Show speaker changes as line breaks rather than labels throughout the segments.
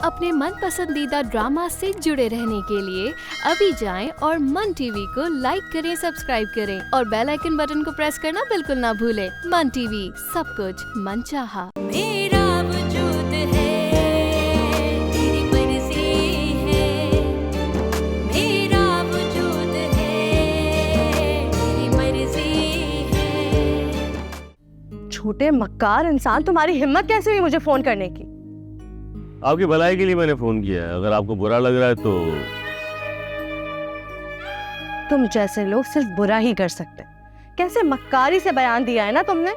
अपने मन पसंदीदा ड्रामा से जुड़े रहने के लिए अभी जाएं और मन टीवी को लाइक करें, सब्सक्राइब करें और बेल आइकन बटन को प्रेस करना बिल्कुल ना भूलें। मन टीवी, सब कुछ मनचाहा। मेरा वजूद है, तेरी मर्जी है। मेरा वजूद है, तेरी मर्जी है।
छोटे मक्कार इंसान, तुम्हारी हिम्मत कैसे हुई मुझे फोन करने की?
आपकी भलाई के लिए मैंने फोन किया है। अगर आपको बुरा लग रहा है तो
तुम जैसे लोग सिर्फ बुरा ही कर सकते हैं। कैसे मक्कारी से बयान दिया है ना तुमने,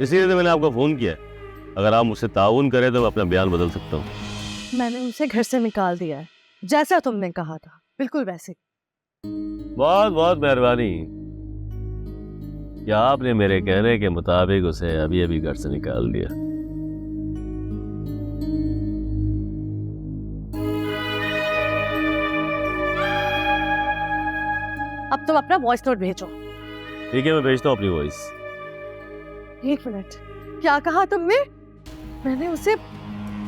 इसीलिए तो मैंने आपको फोन किया है। अगर आप मुझसे ताउन करें तो मैं अपना बयान बदल सकता हूँ।
मैंने उसे घर से निकाल दिया है, जैसा तुमने कहा था, बिल्कुल वैसे।
बहुत बहुत मेहरबानी। क्या आपने मेरे कहने के मुताबिक उसे अभी अभी घर से निकाल दिया?
अब तुम अपना वॉइस नोट भेजो।
ठीक है, मैं भेजता हूँ अपनी वॉइस।
1 मिनट, क्या कहा तुमने? मैंने उसे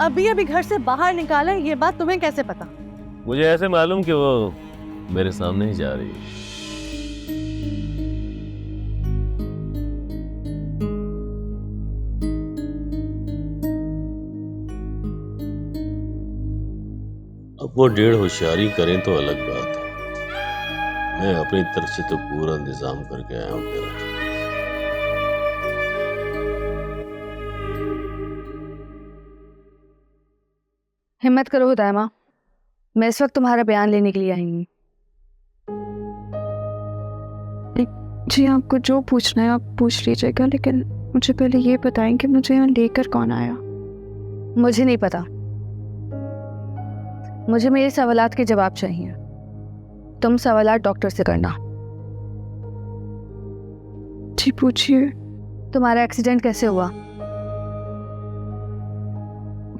अभी अभी घर से बाहर निकाला, ये बात तुम्हें कैसे पता?
मुझे ऐसे मालूम कि वो मेरे सामने ही जा रही है। अब वो 1.5 होशियारी करें तो अलग बात है। मैं अपनी तरफ से तो पूरा इंतजाम करके आया हूँ तेरा।
हिम्मत करो हुदायमा, मैं इस वक्त तुम्हारा बयान लेने के लिए आई हूँ। जी, आपको जो पूछना है आप पूछ लीजिएगा, लेकिन मुझे पहले ये बताएं कि मुझे यहाँ लेकर कौन आया? मुझे नहीं पता, मुझे मेरे सवालात के जवाब चाहिए। तुम सवालात डॉक्टर से करना। जी पूछिए। तुम्हारा एक्सीडेंट कैसे हुआ?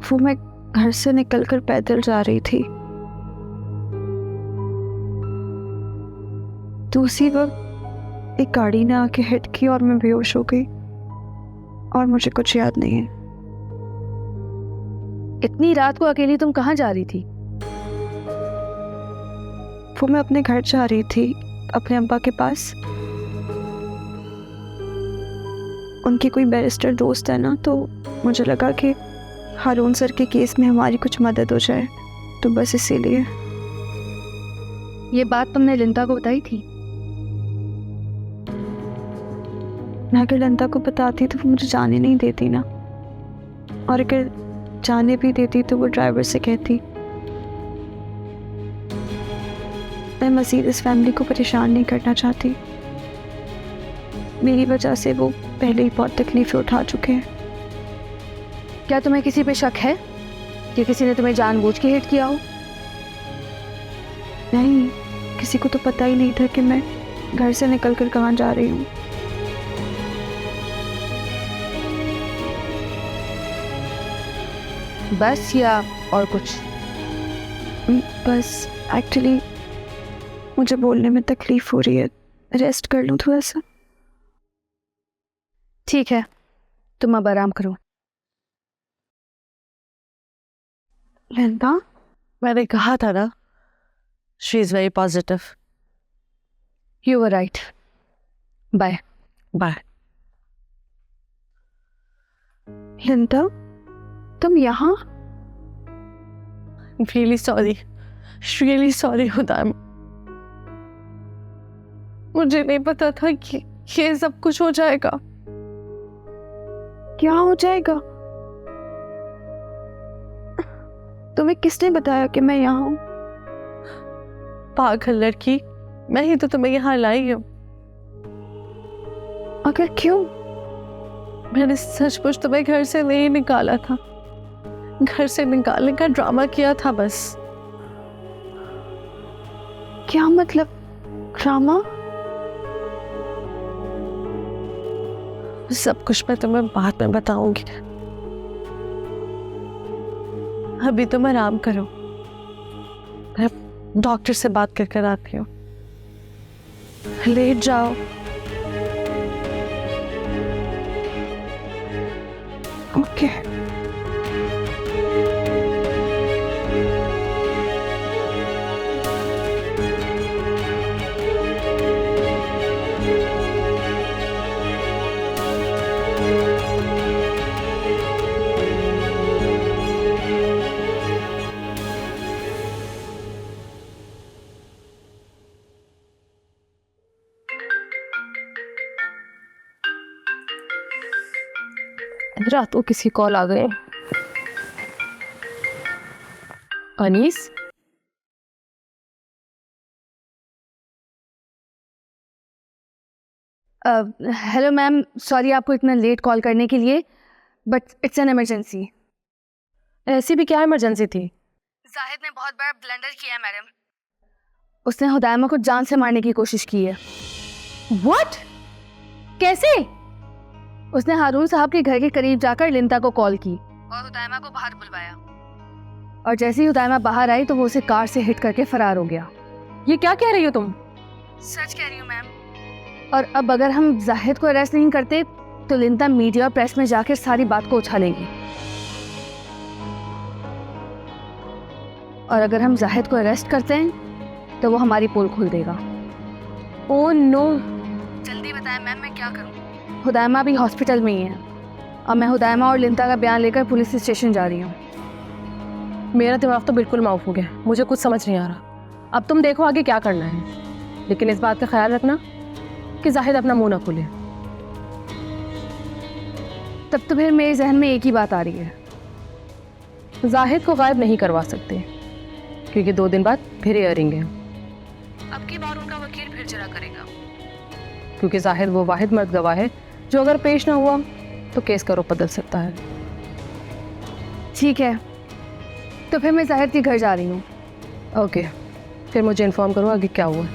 वो मैं घर से निकलकर पैदल जा रही थी, तो उसी वक्त एक गाड़ी ने आके हिट की और मैं बेहोश हो गई और मुझे कुछ याद नहीं है। इतनी रात को अकेली तुम कहाँ जा रही थी? वो मैं अपने घर जा रही थी, अपने अब्बा के पास। उनकी कोई बैरिस्टर दोस्त है ना, तो मुझे लगा कि हारून सर के केस में हमारी कुछ मदद हो जाए, तो बस इसीलिए। ये बात तुमने लिंदा को बताई थी? मैं अगर लिंदा को बताती तो वो मुझे जाने नहीं देती ना, और अगर जाने भी देती तो वो ड्राइवर से कहती। मैं मज़ीद इस फैमिली को परेशान नहीं करना चाहती। मेरी वजह से वो पहले ही बहुत तकलीफें उठा चुके हैं। क्या तुम्हें किसी पे शक है कि किसी ने तुम्हें जानबूझ के हिट किया हो? नहीं, किसी को तो पता ही नहीं था कि मैं घर से निकलकर कहाँ जा रही हूँ। बस, या और कुछ? बस, एक्चुअली मुझे बोलने में तकलीफ हो रही है, रेस्ट कर लूँ थोड़ा सा। ठीक है, तुम अब आराम करो।
लिंदा, मैंने कहा था ना, she is very positive.
You were right. Bye
bye.
Linda, तुम यहाँ?
रियली सॉरी हुदायमा। मुझे नहीं पता था कि ये सब कुछ हो जाएगा।
क्या हो जाएगा? तुम्हें किसने बताया कि मैं यहाँ हूँ?
पागल लड़की, मैं ही तो तुम्हें यहाँ लाई हूँ।
अगर क्यों?
मैंने सचमुच तुम्हें घर से नहीं निकाला था, घर से निकालने का ड्रामा किया था बस।
क्या मतलब ड्रामा?
सब कुछ मैं तुम्हें बाद में बताऊंगी। अभी तुम आराम करो, मैं डॉक्टर से बात कर कर आती हूँ। लेट जाओ।
ओके।
रात को किसी कॉल आ गए। अनीस,
हेलो मैम, सॉरी आपको इतना लेट कॉल करने के लिए, बट इट्स एन इमरजेंसी।
ऐसी भी क्या इमरजेंसी थी?
जाहिद ने बहुत बड़ा ब्लंडर किया है मैडम। उसने हुदायमा को जान से मारने की कोशिश की है।
व्हाट? कैसे?
उसने हारून साहब के घर के करीब जाकर लिंता को कॉल की और हुदायमा को बाहर बुलवाया, और जैसे ही हुदायमा बाहर आई तो वो उसे कार से हिट करके फरार हो गया।
ये क्या कह रही हो तुम?
सच कह रही हूँ मैम। और अब अगर हम जाहिद को अरेस्ट नहीं करते तो लिंता मीडिया और प्रेस में जाकर सारी बात को उछालेगी, और अगर हम जाहिद को अरेस्ट करते हैं तो वो हमारी पोल खोल देगा।
Oh no.
जल्दी बताएं मैम, मैं क्या करूं? हुदायमा भी हॉस्पिटल में ही है और मैं हुदायमा और लिंता का बयान लेकर पुलिस स्टेशन जा रही हूँ।
मेरा दिमाग तो बिल्कुल माफ हो गया, मुझे कुछ समझ नहीं आ रहा। अब तुम देखो आगे क्या करना है, लेकिन इस बात का ख्याल रखना कि जाहिद अपना मुंह ना खोले।
तब तो फिर मेरे जहन में एक ही बात आ रही है,
जाहिद को गायब नहीं करवा सकते क्योंकि 2 दिन बाद फिर हियरिंग है। अब की बार उनका वकील फिर जरा करेगा क्योंकि जाहिद वो वाहिद मर्द गवाह है जो अगर पेश ना हुआ तो केस का रुख बदल सकता है।
ठीक है, तो फिर मैं जाहिद के घर जा रही हूँ।
ओके, फिर मुझे इन्फॉर्म करो आगे क्या हुआ।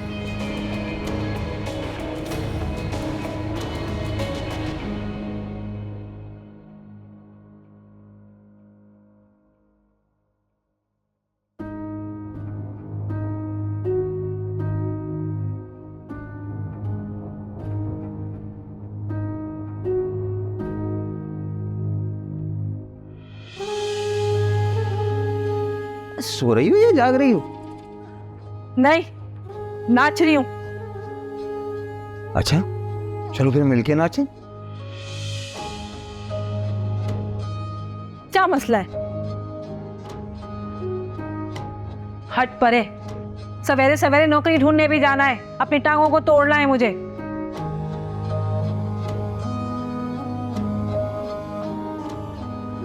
सो रही हो या जाग रही हो?
नहीं, नाच रही हूँ।
अच्छा, चलो फिर मिलके नाचें।
क्या मसला है? हट परे, सवेरे सवेरे नौकरी ढूंढने भी जाना है, अपनी टांगों को तोड़ना है मुझे।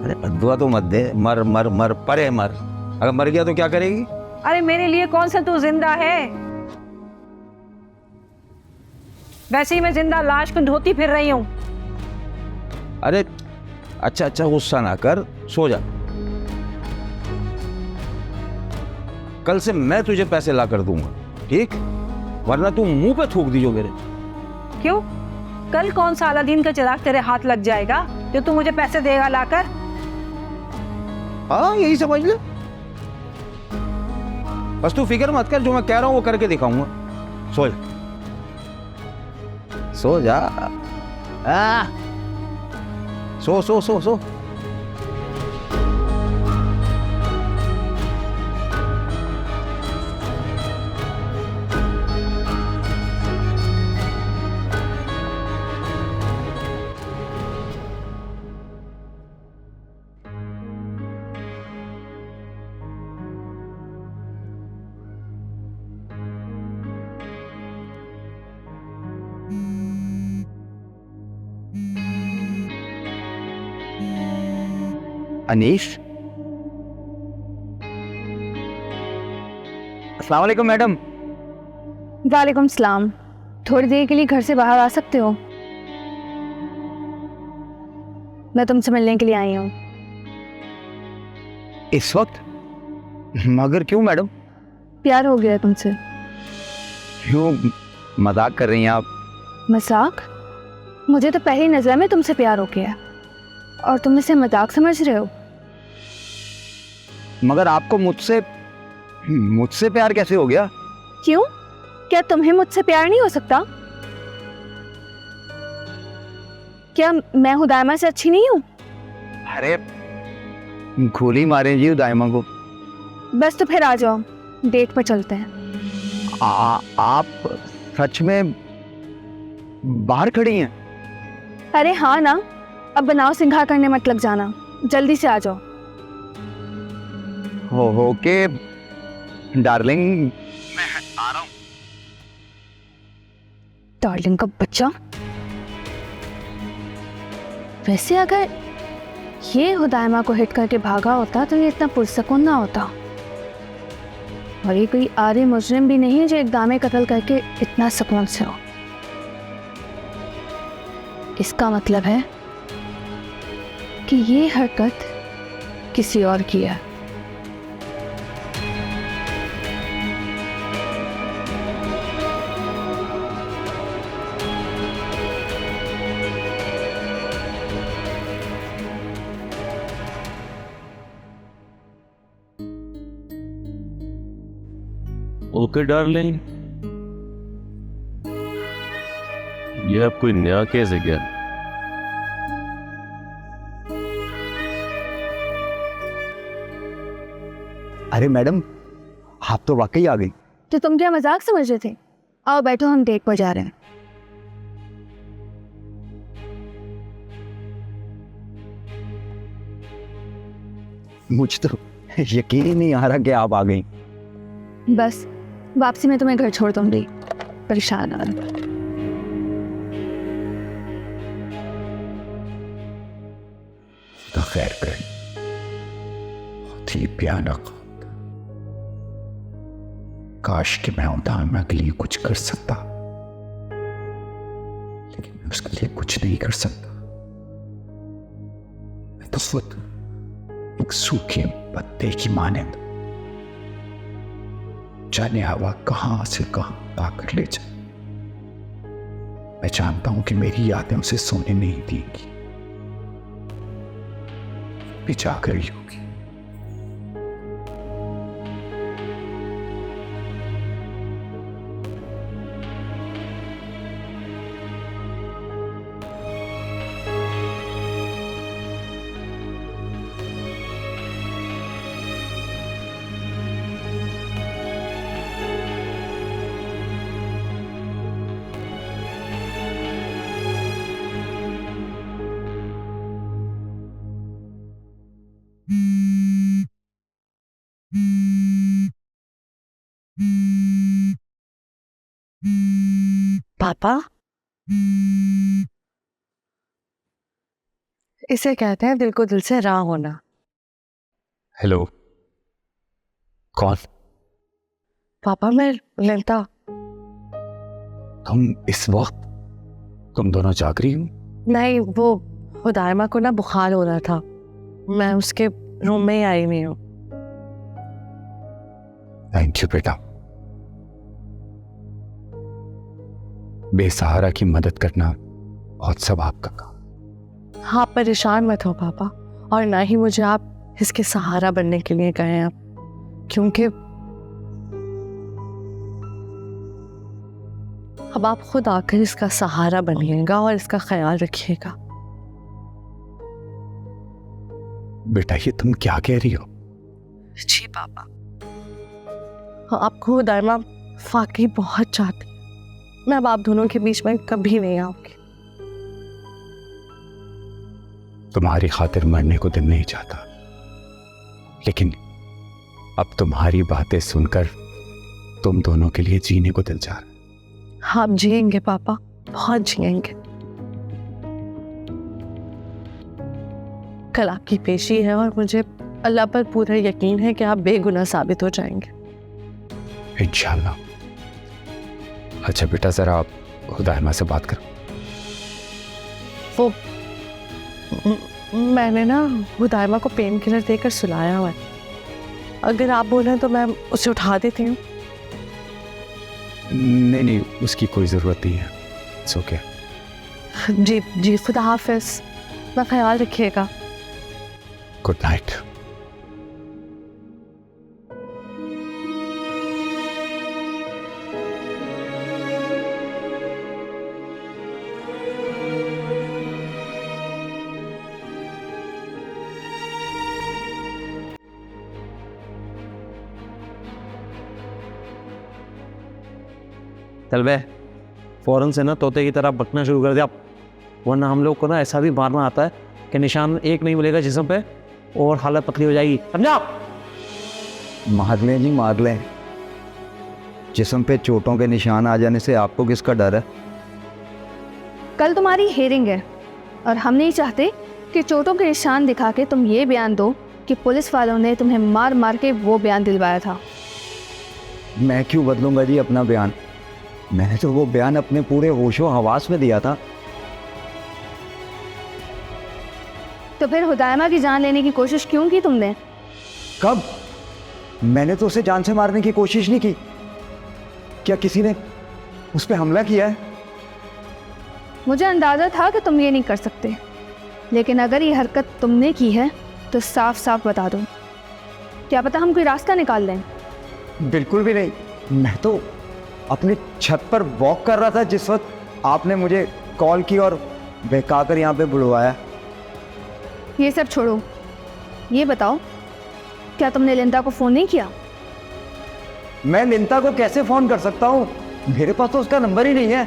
अरे बद्दुआ तो मत दे, मर मर मर परे मर। अगर मर गया तो क्या करेगी?
अरे मेरे लिए कौन सा तू जिंदा है? वैसे ही मैं जिंदा लाश को ढोती फिर रही हूँ।
अरे अच्छा अच्छा, गुस्सा ना कर, सो जा। कल से मैं तुझे पैसे ला कर दूंगा, ठीक? वरना तू मुंह पे थूक दीजो मेरे।
क्यों? कल कौन सा अलादीन का चिराग तेरे हाथ लग जाएगा जो तू मुझे पैसे देगा लाकर?
हाँ, यही समझ ले। बस तू फिक्र मत कर, जो मैं कह रहा हूँ वो करके दिखाऊंगा। सो जा, सो जा। सो सो सो सो। अनीश, अस्सलाम वालेकुम मैडम।
वालेकुम सलाम। थोड़ी देर के लिए घर से बाहर आ सकते हो? मैं तुमसे मिलने के लिए आई हूँ।
इस वक्त? मगर क्यों मैडम?
प्यार हो गया तुमसे।
क्यों मजाक कर रही हैं आप?
मजाक? मुझे तो पहली नजर में तुमसे प्यार हो गया और तुम इसे मजाक समझ रहे हो?
मगर आपको मुझसे प्यार कैसे हो गया?
क्यों? क्या तुम्हें मुझसे प्यार नहीं हो सकता? क्या मैं हुदायमा से अच्छी नहीं हूँ?
अरे गोली मारे जी दाइमा को।
बस तो फिर आ जाओ, डेट पर चलते हैं।
आप सच में बाहर खड़ी हैं?
अरे हाँ ना, अब बनाओ सिंघार करने मत लग जाना, जल्दी से आ जाओ।
ओके डार्लिंग, मैं आ रहा हूँ।
डार्लिंग का बच्चा। वैसे अगर ये हुदायमा को हिट करके भागा होता तो ये इतना पुरसकून ना होता। और ये कोई आरे मुजरिम भी नहीं है जो इक़दाम कत्ल करके इतना सुकून से हो। इसका मतलब है कि ये हरकत किसी और की है।
ओके डार्लिंग, ये अब कोई नया केस है क्या?
अरे मैडम, आप तो वाकई आ गई।
तो तुम क्या मजाक समझ रहे थे? आओ बैठो, हम डेट पर जा रहे हैं।
मुझ तो यकीन ही नहीं आ रहा कि आप आ गई।
बस वापसी में तुम्हें घर छोड़ दूंगी, परेशान ना।
तो खैर कर, बहुत ही भयानक। काश कि मैं उदाहरण के लिए कुछ कर सकता, लेकिन मैं उसके लिए कुछ नहीं कर सकता। मैं तो खुद एक सूखे पत्ते की मानंद, जाने हवा कहां से कहां लाकर ले जाए। मैं जानता हूं कि मेरी यादें उसे सोने नहीं देंगी, भी जाकर ही होगी।
पापा, इसे कहते हैं दिल को दिल से राह होना।
हेलो, कौन?
पापा, मैं ललिता।
तुम इस वक्त, तुम दोनों जाग रही हो?
नहीं, वो हुदायमा को ना बुखार हो रहा था, मैं उसके रूम में ही आई हुई हूँ।
थैंक यू बेटा। बेसहारा की मदद करना बहुत सवाब का काम।
आप परेशान मत हो पापा, और ना ही मुझे आप इसके सहारा बनने के लिए कहें आप, क्योंकि अब आप खुद आकर इसका सहारा बनिएगा और इसका ख्याल रखिएगा।
बेटा, ये तुम क्या कह रही हो?
जी पापा, आपको हुदायमा वाकई बहुत चाहती। मैं अब आप दोनों के बीच में कभी नहीं आऊंगी।
तुम्हारी खातिर मरने को दिल नहीं चाहता, लेकिन अब तुम्हारी बातें सुनकर तुम दोनों के लिए जीने को दिल चाह रहा।
आप जिएंगे पापा, बहुत जिएंगे। कल आपकी पेशी है और मुझे अल्लाह पर पूरा यकीन है कि आप बेगुनाह साबित हो जाएंगे।
इंशाल्लाह। अच्छा बेटा, जरा आप हुदायमा से बात करो।
वो मैंने ना हुदायमा को पेन किलर देकर सुलाया हुआ है, अगर आप बोलें तो मैं उसे उठा देती हूँ।
नहीं नहीं, उसकी कोई ज़रूरत नहीं है। It's okay.
जी जी, खुदा हाफिज, अपना ख्याल रखिएगा।
Good night.
चल बे, फौरन से ना तोते की तरह बकना शुरू कर दिया, वरना हम लोग को ना ऐसा भी मारना आता है कि निशान एक नहीं मिलेगा जिस्म पे और हालत पतली हो जाएगी, समझा?
मार लें जी, मार लें। जिस्म पे चोटों के निशान आ जाने से आपको किसका डर है?
कल तुम्हारी हेयरिंग है और हम नहीं चाहते कि चोटों के निशान दिखा के तुम ये बयान दो कि पुलिस वालों ने तुम्हें मार मार के वो बयान दिलवाया था।
मैं क्यों बदलूंगा जी अपना बयान? मैंने तो वो बयान अपने पूरे होशो हवास में दिया था।
तो फिर हुदायमा की जान लेने की कोशिश क्यों की तुमने?
कब? मैंने तो उसे जान से मारने की कोशिश नहीं की। क्या किसी ने उस पर हमला किया है?
मुझे अंदाजा था कि तुम ये नहीं कर सकते, लेकिन अगर ये हरकत तुमने की है तो साफ साफ बता दो। क्या पता हम कोई रास्ता निकाल लें।
बिल्कुल भी नहीं। मैं तो अपने छत पर वॉक कर रहा था जिस वक्त आपने मुझे कॉल की और बहकाकर यहाँ पे बुलवाया।
ये सब छोड़ो, ये बताओ क्या तुमने लिंदा को फ़ोन नहीं किया?
मैं लिंता को कैसे फ़ोन कर सकता हूँ? मेरे पास तो उसका नंबर ही नहीं है।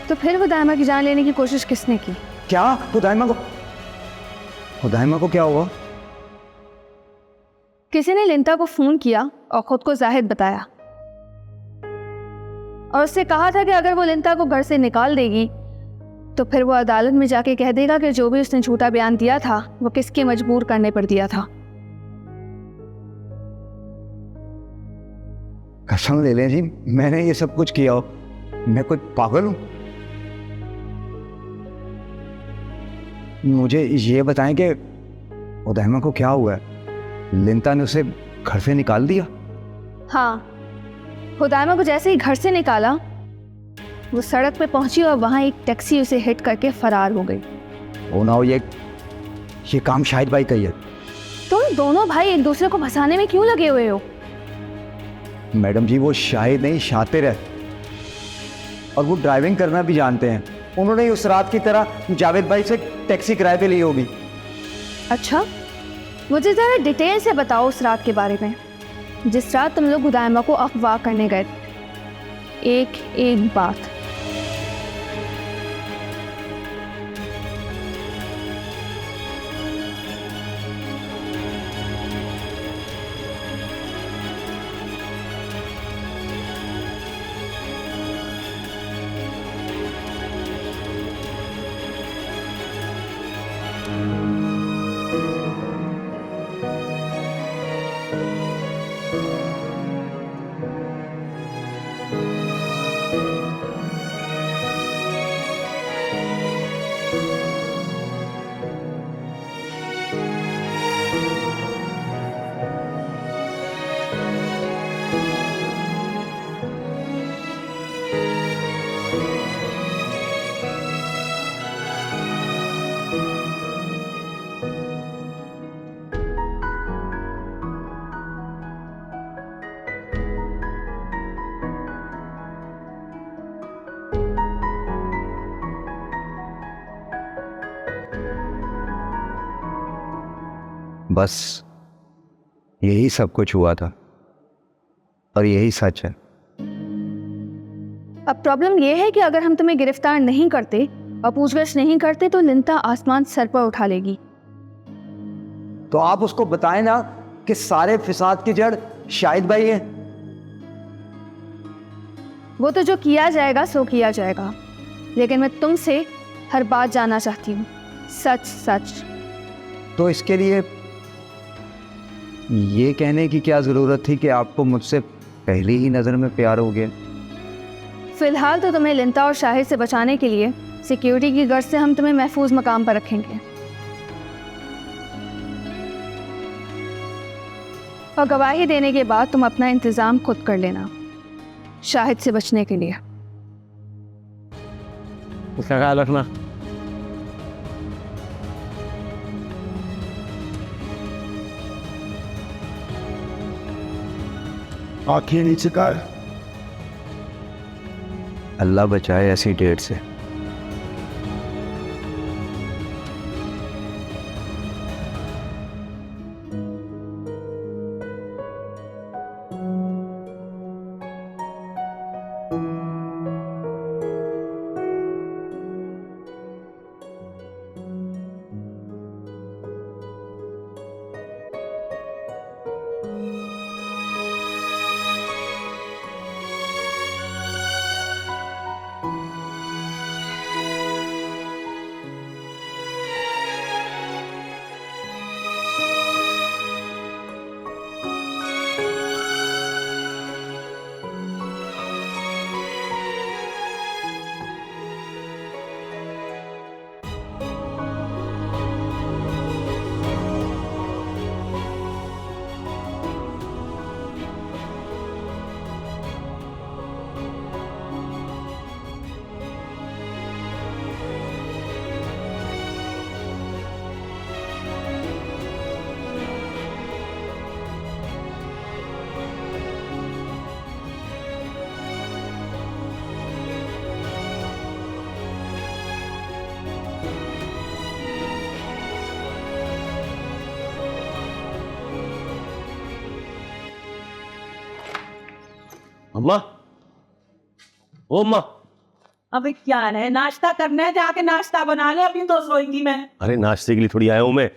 तो फिर हुदायमा की जान लेने की कोशिश किसने की?
क्या? हुदायमा को क्या हुआ?
किसी ने लिंता को फ़ोन किया और ख़ुद को जाहिद बताया और उससे कहा था कि अगर वो लिंता को घर से निकाल देगी तो फिर वो अदालत में जाके कह देगा कि जो भी उसने झूठा बयान दिया था वो किसके मजबूर करने पर दिया था।
कसम ले लें जी, मैंने ये सब कुछ किया हो? मैं कोई पागल हूँ? मुझे ये बताएं कि हुदायमा को क्या हुआ है? लिंता ने उसे घर से निकाल दिया?
हाँ, हुदायमा को जैसे ही घर से निकाला वो सड़क पे पहुंची और वहां एक टैक्सी उसे हिट करके फरार हो गई।
ओ ना, ये काम शाहिद भाई का ही है।
तुम दोनों भाई एक दूसरे को फंसाने में क्यों लगे हुए हो?
मैडम जी, वो शाहिद नहीं शातिर है और वो ड्राइविंग करना भी जानते हैं। उन्होंने उस रात की तरह जावेद भाई से टैक्सी किराए पे ली होगी।
अच्छा, मुझे ज़रा डिटेल से बताओ उस रात के बारे में, जिस रात तुम लोग हुदायमा को अगवा करने गए। एक एक बात।
बस यही सब कुछ हुआ था और यही सच है।
अब प्रॉब्लम यह है कि अगर हम तुम्हें गिरफ्तार नहीं करते और पूछगछ नहीं करते तो लिंता आसमान सर पर उठा लेगी।
तो आप उसको बताएं ना कि सारे फिसाद की जड़ शाहिद भाई है।
वो तो जो किया जाएगा सो किया जाएगा, लेकिन मैं तुमसे हर बात जानना चाहती हूँ, सच सच।
तो इसके लिए ये कहने की क्या जरूरत थी कि आपको मुझसे पहली ही नजर में प्यार हो गया?
फिलहाल तो तुम्हें लिंता और शाहिद से बचाने के लिए सिक्योरिटी की गर्द से हम तुम्हें महफूज मकाम पर रखेंगे और गवाही देने के बाद तुम अपना इंतजाम खुद कर लेना शाहिद से बचने के लिए।
उसका ख्याल रखना।
आंखें नीचे कर।
अल्लाह बचाए ऐसी डेट से।
अम्मा, ओ अम्मा।
अबे क्या है, नाश्ता करना है, जाके नाश्ता बना ले, अभी तो सोई थी मैं।
अरे नाश्ते के लिए थोड़ी आया हूं मैं।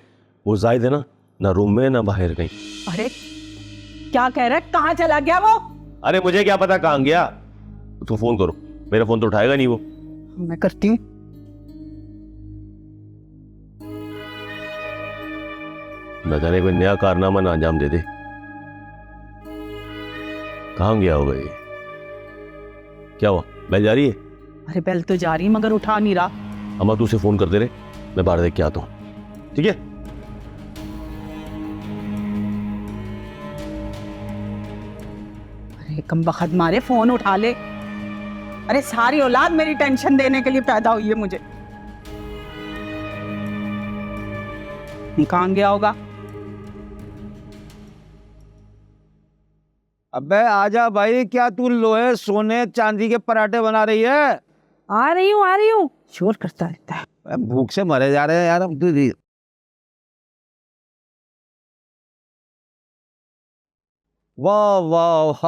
वो जाहिद है ना रूम में ना बाहर कहीं।
अरे क्या कह रहा है, कहाँ चला गया वो?
अरे मुझे क्या पता कहाँ गया। तू फोन करो, मेरा फोन तो उठाएगा नहीं वो।
मैं करती हूँ।
न जाने कोई नया कारनामा ना अंजाम दे दे। कहाँ गया होगा ये? क्या हुआ, बेल जा रही है?
अरे बेल तो जा रही है मगर उठा नहीं रहा।
अम्मा तू उसे फोन कर दे रहे, मैं बाहर देख के आता हूँ, ठीक है?
अरे कम बखत मारे, फोन उठा ले। अरे सारी औलाद मेरी टेंशन देने के लिए पैदा हुई है मुझे। कहाँ गया होगा?
अबे आजा भाई, क्या तू लोहे सोने चांदी के पराठे बना रही है?
आ रही हूँ, शोर करता रहता है।
भूख से मरे जा रहे हैं यार हम तो। वाह वाह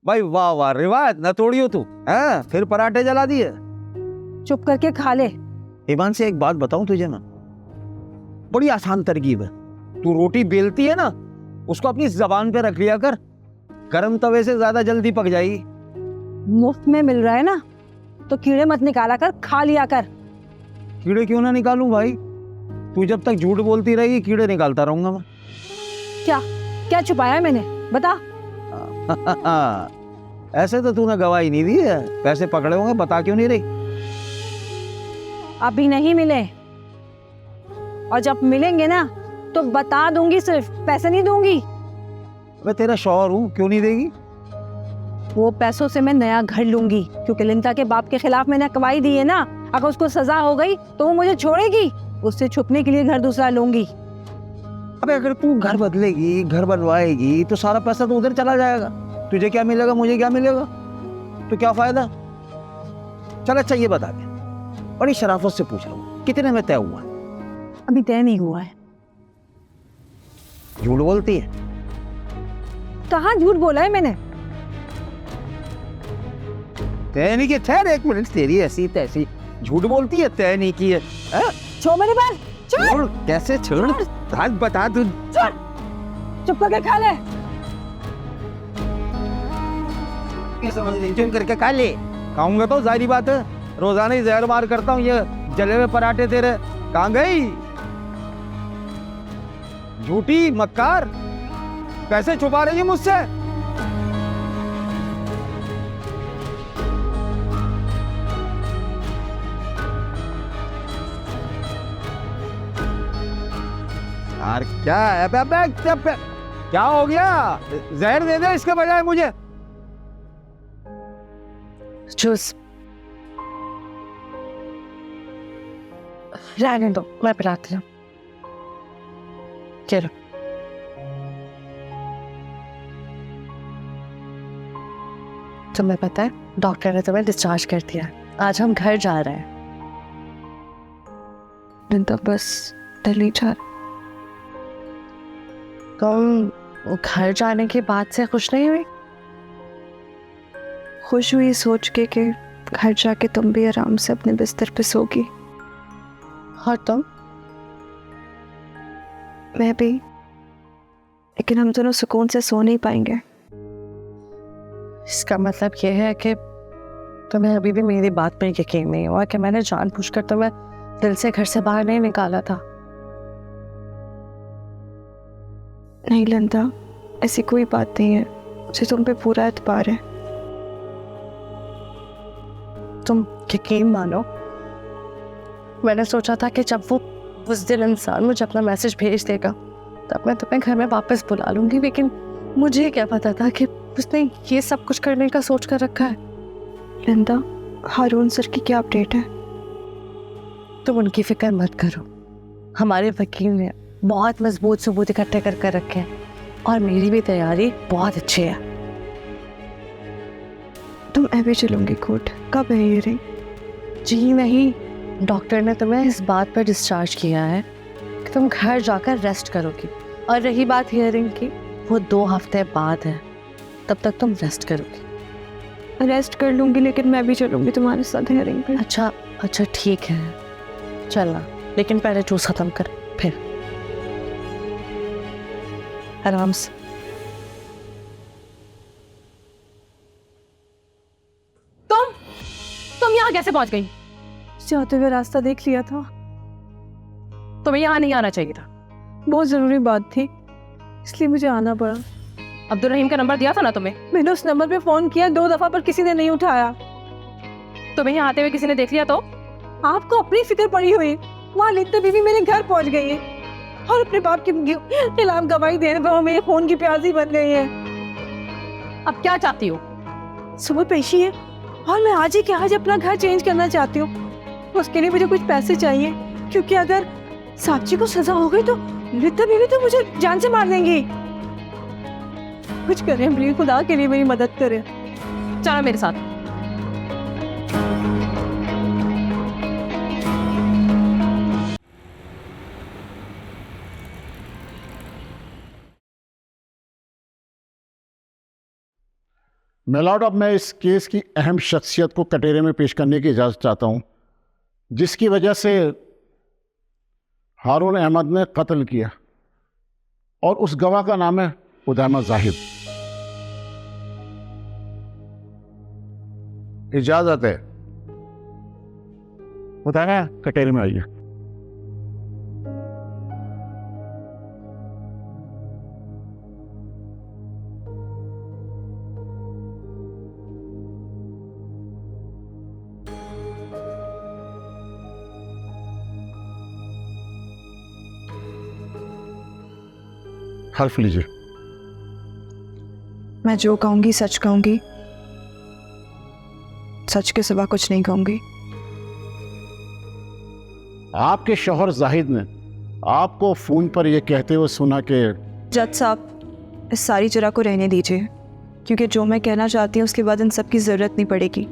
भाई वाह वाह, रिवायत न तोड़ियो तू हैं? फिर पराठे जला दिए।
चुप करके खा ले।
ईमान से एक बात बताऊं तुझे ना, बड़ी आसान तरकीब है। तू रोटी बेलती है ना, उसको अपनी जबान पे रख लिया कर, गरम तवे से ज्यादा जल्दी पक जाएगी।
मुफ्त में मिल रहा है ना, तो कीड़े मत निकाला कर, खा लिया कर।
कीड़े क्यों ना निकालूं भाई? तू जब तक झूठ बोलती रहेगी कीड़े निकालता रहूंगा मैं।
क्या क्या छुपाया है मैंने, बता।
ऐसे तो तूने गवाही नहीं दी है, पैसे पकड़े होंगे, बता क्यों नहीं रही?
अभी नहीं मिले, और जब मिलेंगे ना तो बता दूंगी, सिर्फ पैसे नहीं दूंगी।
मैं तेरा शौहर हूँ, क्यों नहीं देगी?
वो पैसों से मैं नया घर लूंगी, क्योंकि लिंता के बाप के खिलाफ मैंने गवाही दी है ना। अगर उसको सजा हो गई तो वो मुझे छोड़ेगी, उससे छुपने के लिए घर दूसरा लूंगी।
अबे अगर तू घर बदलेगी, घर बनवाएगी, तो सारा पैसा तो उधर चला जाएगा। तुझे क्या मिलेगा, मुझे क्या मिलेगा? तो क्या फायदा? चल अच्छा ये बता दे, बड़ी शराफत से पूछ रहा हूँ, कितने में तय हुआ?
अभी तय नहीं हुआ है।
झूठ बोलती है।
कहाँ झूठ बोला है मैंने?
तय नहीं की? ठहर एक मिनट, तेरी ऐसी तैसी झूठ बोलती है, तय नहीं की है?
छोड़ मेरी बात, छोड़।
कैसे छोड़? हाथ बता तू।
छोड़, चुप करके खा ले।
चुप करके खा ले। खाऊंगा तो जाहिर बात है, रोजाना ही जहर मार करता हूँ। ये जले हुए पराठे तेरे कहाँ गई? झूठी मक्कार, पैसे छुपा रही है मुझसे। यार क्या है? क्या हो गया? जहर दे दे इसके बजाय मुझे।
जूस रहने दो, मैं पिलाती हूँ। चलो तुम्हें पता है डॉक्टर ने तुम्हें डिस्चार्ज कर दिया, आज हम घर जा रहे हैं।
लिंता बस दिल्ली जा।
तुम घर जाने की बात से खुश नहीं हुई?
खुश हुई सोच के कि घर जाके तुम भी आराम से अपने बिस्तर पे सोगी।
और तुम?
मैं भी, लेकिन हम दोनों सुकून से सो नहीं पाएंगे।
इसका मतलब यह है कि तुम्हें अभी भी मेरी बात पर यकीन नहीं हुआ कि मैंने जानबूझकर तुम्हें दिल से घर से बाहर नहीं निकाला था?
नहीं लिंदा, ऐसी कोई बात नहीं है, मुझे तुम पे पूरा एतबार है।
तुम यकीन मानो, मैंने सोचा था कि जब वो उस दिन इंसान मुझे अपना मैसेज भेज देगा तब मैं तुम्हें घर में वापस बुला लूंगी, लेकिन मुझे क्या पता था कि उसने ये सब कुछ करने का सोच कर रखा है।
लिंदा, हारून सर की क्या अपडेट है?
तुम उनकी फिक्र मत करो, हमारे वकील ने बहुत मजबूत सबूत इकट्ठे कर रखे हैं और मेरी भी तैयारी बहुत अच्छी है।
तुम अभी चलोगी कोर्ट? कब है ये रिंग?
जी नहीं, डॉक्टर ने तुम्हें इस बात पर डिस्चार्ज किया है कि तुम घर जाकर रेस्ट करोगी, और रही बात हियरिंग की, वो 2 हफ्ते बाद है। तब तक तुम रेस्ट करोगी।
रेस्ट कर लूंगी, लेकिन मैं भी चलूंगी तुम्हारे साथ हेयरिंग पे।
अच्छा अच्छा ठीक है, चलना, लेकिन पहले जूस खत्म कर, फिर आराम से।
तुम यहाँ कैसे पहुंच गई?
जाते हुए रास्ता देख लिया था।
तुम्हें यहाँ नहीं आना चाहिए था।
बहुत जरूरी बात थी, इसलिए मुझे आना पड़ा।
अब्दुल रहीम का नंबर दिया था ना तुम्हें?
मैंने उस नंबर पे फोन किया 2 दफा, पर किसी ने नहीं उठाया।
तुम्हें यहाँ आते हुए किसी ने देख लिया तो?
आपको अपनी फिक्र पड़ी हुई, वहाँ लिखते बीवी मेरे घर पहुँच गई है और अपने बाप के खिलाफ गवाही देने पर वो मेरे फोन की प्यासी बन गई है।
अब क्या चाहती हो?
सुबह पेशी है और मैं आज ही के आज अपना घर चेंज करना चाहती हूँ। उसके लिए मुझे कुछ पैसे चाहिए, क्योंकि अगर साक्षी को सजा हो गई तो लिखते बीवी तो मुझे जान से मार देंगी। कुछ करें प्लीज, खुदा के लिए मेरी मदद करें।
चलो मेरे साथ।
मिलॉर्ड, अब मैं इस केस की अहम शख्सियत को कटहरे में पेश करने की इजाज़त चाहता हूं, जिसकी वजह से हारून अहमद ने कत्ल किया, और उस गवाह का नाम है उदामा जाहिद। इजाज़त है। उदामा कटहरे में आइए। हल्फ लीजिए।
मैं जो कहूंगी सच कहूंगी, सच के सिवा कुछ नहीं कहूंगी।
आपके शौहर जाहिद ने आपको फोन पर यह कहते हुए सुना कि
जज साहब, इस सारी जरा को रहने दीजिए, क्योंकि जो मैं कहना चाहती हूँ उसके बाद इन सब की जरूरत नहीं पड़ेगी।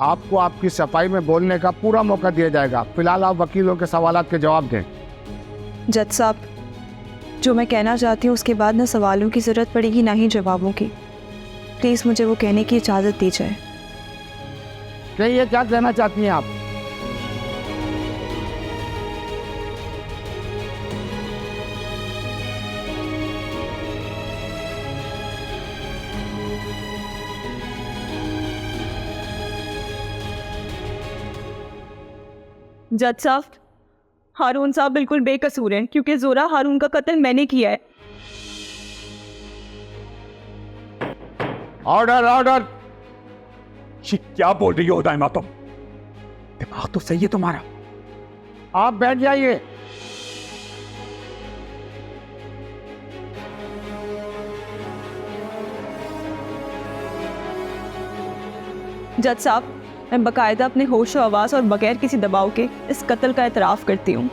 आपको आपकी सफाई में बोलने का पूरा मौका दिया जाएगा। फिलहाल आप वकीलों के सवालात के जवाब दें।
जज साहब, जो मैं कहना चाहती हूँ उसके बाद ना सवालों की ज़रूरत पड़ेगी ना ही जवाबों की। प्लीज़ मुझे वो कहने की इजाज़त दी जाए।
कहिए, क्या कहना चाहती हैं आप?
जज साहब, हारून साहब बिल्कुल बेकसूर हैं, क्योंकि जोरा हारून का कत्ल मैंने किया है।
Order order. ये क्या बोल रही हो दाइमा तुम? दिमाग तो सही है तुम्हारा।
आप बैठ जाइए।
जज साहब, मैं बाकायदा अपने होश व आवाज़ और बगैर किसी दबाव के इस कत्ल का एतराफ़ करती हूँ।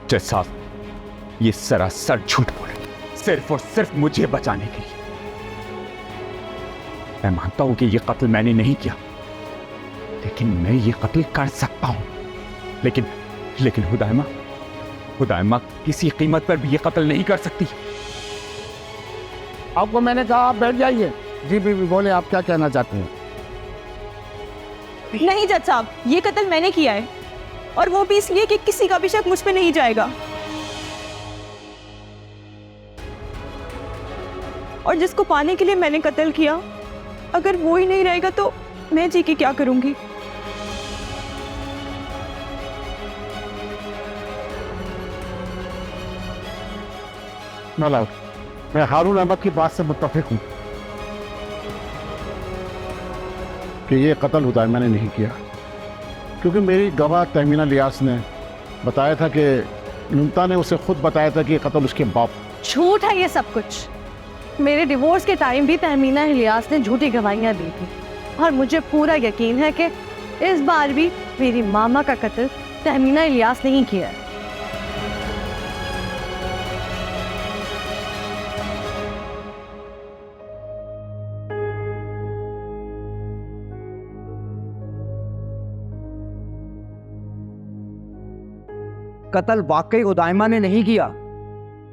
जज साहब, ये सरासर झूठ बोले, सिर्फ और सिर्फ मुझे बचाने के लिए। मैं मानता हूं कि ये कत्ल मैंने नहीं किया, लेकिन मैं ये कत्ल कर सकता हूं। लेकिन हुदायमा किसी कीमत पर भी ये कत्ल नहीं कर सकती।
आपको मैंने कहा आप बैठ जाइए। जी बीबी, बोले, आप क्या कहना चाहते हैं?
नहीं जज साहब, ये कत्ल मैंने किया है, और वो भी इसलिए कि किसी का भी शक मुझ पे नहीं जाएगा। और जिसको पाने के लिए मैंने कत्ल किया, अगर वो ही नहीं रहेगा तो मैं जी के क्या करूंगी?
मैं हारून अहमद की बात से मुत्तफिक हूं कि ये कत्ल हुदायमा ने नहीं किया, क्योंकि मेरी गवाह तहमीना लियास ने बताया था कि मुमता ने उसे खुद बताया था कि ये कत्ल उसके बाप।
झूठ है ये सब कुछ। मेरे डिवोर्स के टाइम भी तहमीना इलियास ने झूठी गवाहियां दी थी, और मुझे पूरा यकीन है कि इस बार भी मेरी मामा का कत्ल तहमीना इलियास ने ही किया है।
कत्ल वाकई उदायमा ने नहीं किया।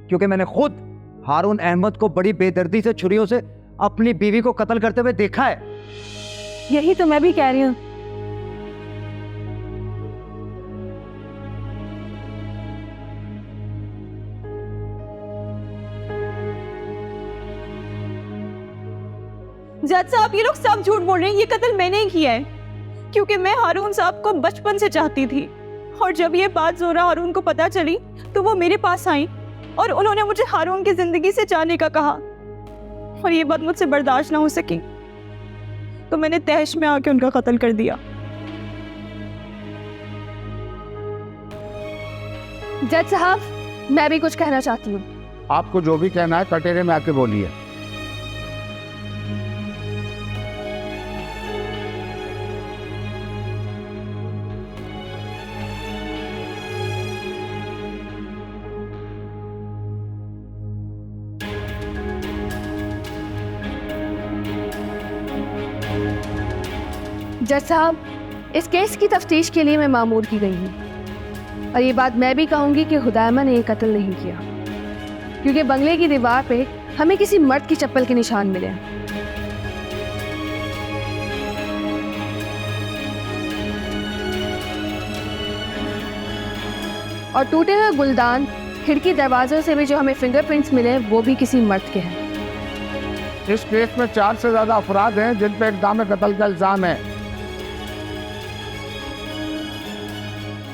क्योंकि मैंने खुद हारून अहमद को बड़ी बेदर्दी से छुरियों से अपनी बीवी को कत्ल करते हुए देखा है।
यही तो मैं भी कह रही हूँ। जज साहब, ये लोग सब झूठ बोल रहे हैं। ये कत्ल मैंने ही किया है, क्योंकि मैं हारून साहब को बचपन से चाहती थी। और जब ये बात जोरा हारून को पता चली तो वो मेरे पास आई और उन्होंने मुझे हारून की जिंदगी से जाने का कहा। और ये बात मुझसे बर्दाश्त ना हो सकी तो मैंने तहश में आके उनका कत्ल कर दिया।
जज साहब, मैं भी कुछ कहना चाहती हूँ।
आपको जो भी कहना है कटेरे में आके बोलिए।
जज साहब, इस केस की तफ्तीश के लिए मैं मामूर की गई हूँ। और ये बात मैं भी कहूँगी कि खुदायमा ने ये कत्ल नहीं किया, क्योंकि बंगले की दीवार पे हमें किसी मर्द की चप्पल के निशान मिले हैं। और टूटे हुए गुलदान, खिड़की, दरवाजों से भी जो हमें फिंगरप्रिंट्स मिले वो भी किसी मर्द के हैं।
इस केस में 4 से ज्यादा अफराद हैं जिन पर इक़दाम कत्ल का इल्जाम है।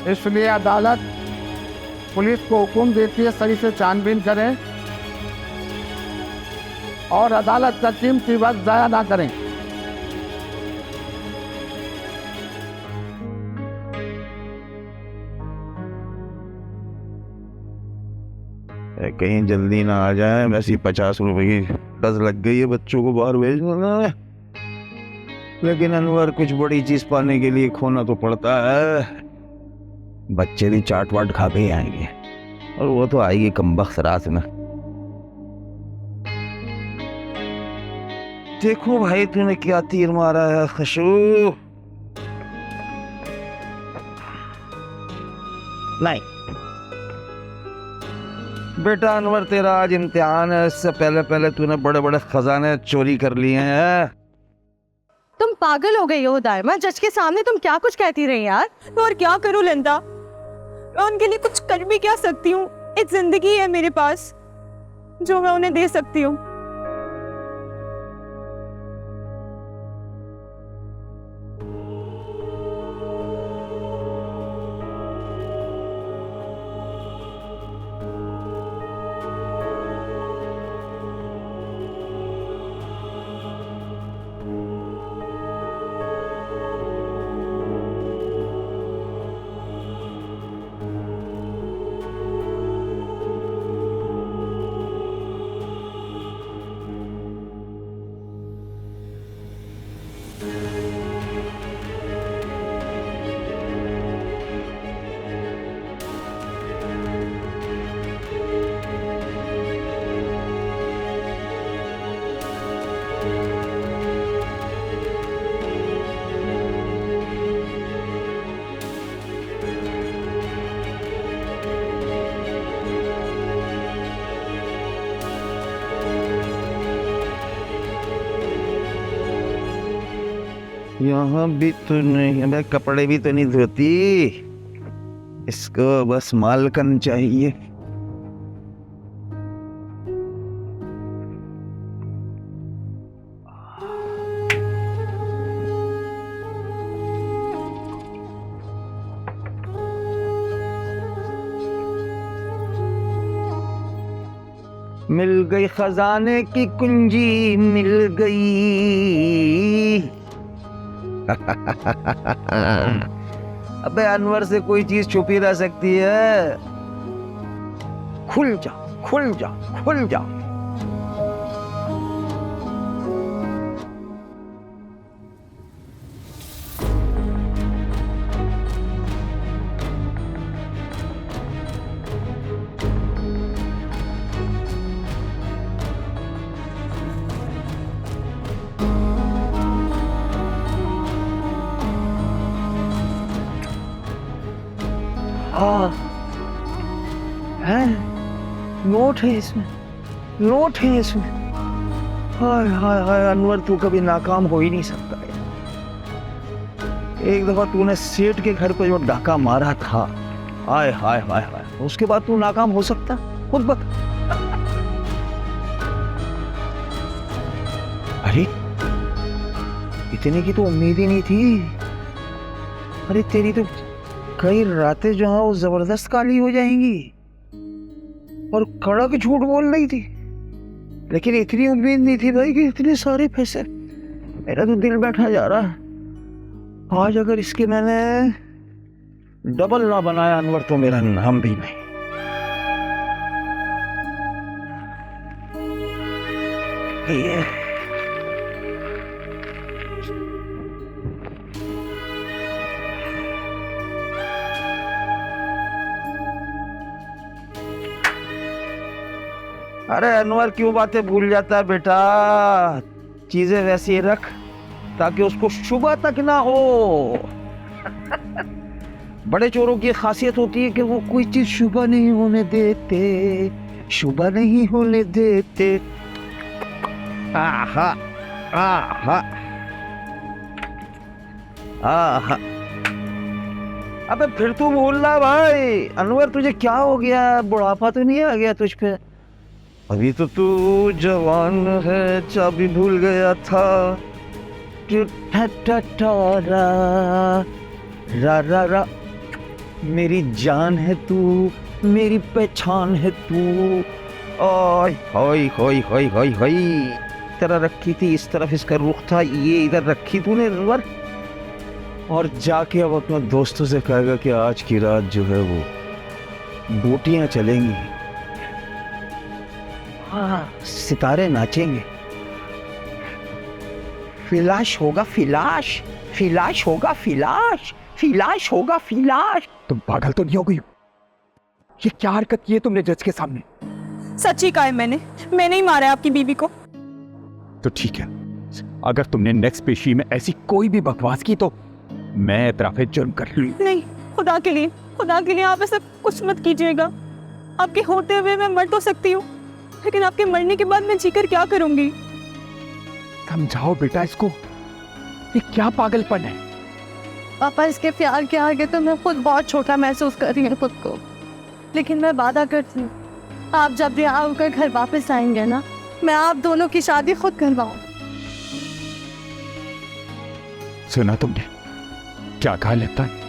इसलिए अदालत पुलिस को हुक्म देती है सही से छानबीन करें और अदालत का कीमती वक्त ज़ाया ना करें।
कहीं जल्दी ना आ जाए। वैसे 50 रुपए की डज लग गई है बच्चों को बाहर भेजना, लेकिन अनवर कुछ बड़ी चीज पाने के लिए खोना तो पड़ता है। बच्चे भी चाट वाट खा के ही आएंगे और वो तो आएगी कमबख्त रात में। देखो भाई तूने क्या तीर मारा है खुशू। नहीं बेटा अनवर, तेरा आज इम्तिहान है। इससे पहले पहले तूने बड़े बड़े खजाने चोरी कर लिए हैं।
तुम पागल हो गई हो दायमा। जज के सामने तुम क्या कुछ कहती रही यार। और क्या करूं लिंदा, मैं उनके लिए कुछ कर भी क्या सकती हूँ। एक जिंदगी है मेरे पास जो मैं उन्हें दे सकती हूँ।
यहाँ भी तो नहीं, हमें कपड़े भी तो नहीं धोती। इसको बस मालकन चाहिए। मिल गई खजाने की कुंजी, मिल गई। अबे अनवर से कोई चीज छुपी रह सकती है? खुल जा, खुल जा, खुल जा। नोट है इसमें, नोट है इसमें। हाय हाय हाय अनवर, तू कभी नाकाम हो ही नहीं सकता है। एक दफा तूने सेठ के घर पे जो डाका मारा था, हाय हाय हाय हाय, उसके बाद तू नाकाम हो सकता? खुद बता। अरे इतने की तो उम्मीद ही नहीं थी। अरे तेरी तो कई रातें जो है वो जबरदस्त काली हो जाएंगी और कड़क झूठ बोल रही थी। लेकिन इतनी उम्मीद नहीं थी भाई कि इतने सारे पैसे। मेरा तो दिल बैठा जा रहा है, आज अगर इसके मैंने डबल ना बनाया अनवर तो मेरा नाम भी नहीं। ये अरे अनवर क्यों बातें भूल जाता है बेटा? चीजें वैसी रख ताकि उसको शुबह तक ना हो। बड़े चोरों की खासियत होती है कि वो कोई चीज शुबह नहीं होने देते, शुबह नहीं होने देते। आहा आहा आहा। अबे फिर तू बोल रहा भाई। अनवर तुझे क्या हो गया? बुढ़ापा तो नहीं आ गया तुझ पे? अभी तो तू जवान है, चाबी भूल गया था। रा रा रा, मेरी जान है तू, मेरी पहचान है तू। ओए होय होय होय होय होय, तरह रखी थी इस तरफ, इसका रुख था, ये इधर रखी तूने अनवर। और जाके अब अपने दोस्तों से कहेगा कि आज की रात जो है वो बोटियां चलेंगी, सितारे नाचेंगे, फिलाश होगा फिलाश, फिलाश होगा फिलाश, फिलाश होगा फिलाश।
तुम पागल तो नहीं हो गई? ये क्या हरकत की है तुमने जज के सामने?
सच्ची कहा है मैंने ही मारा है आपकी बीबी को।
तो ठीक है, अगर तुमने नेक्स्ट पेशी में ऐसी कोई भी बकवास की तो मैं एतराफ़े जुर्म कर लूँ।
नहीं, खुदा के लिए आप ऐसा कुछ मत कीजिएगा। आपके होते हुए मैं मर तो सकती हूँ, लेकिन आपके मरने के बाद मैं जीकर क्या करूंगी?
समझाओ बेटा इसको, ये क्या पागलपन है?
पापा इसके प्यार के आगे तो मैं खुद बहुत छोटा महसूस कर रही हूँ खुद को। लेकिन मैं वादा करती हूँ, आप जब रिहा होकर घर वापस आएंगे ना, मैं आप दोनों की शादी खुद करवाऊँ।
सुना तुमने क्या कहा लगता है?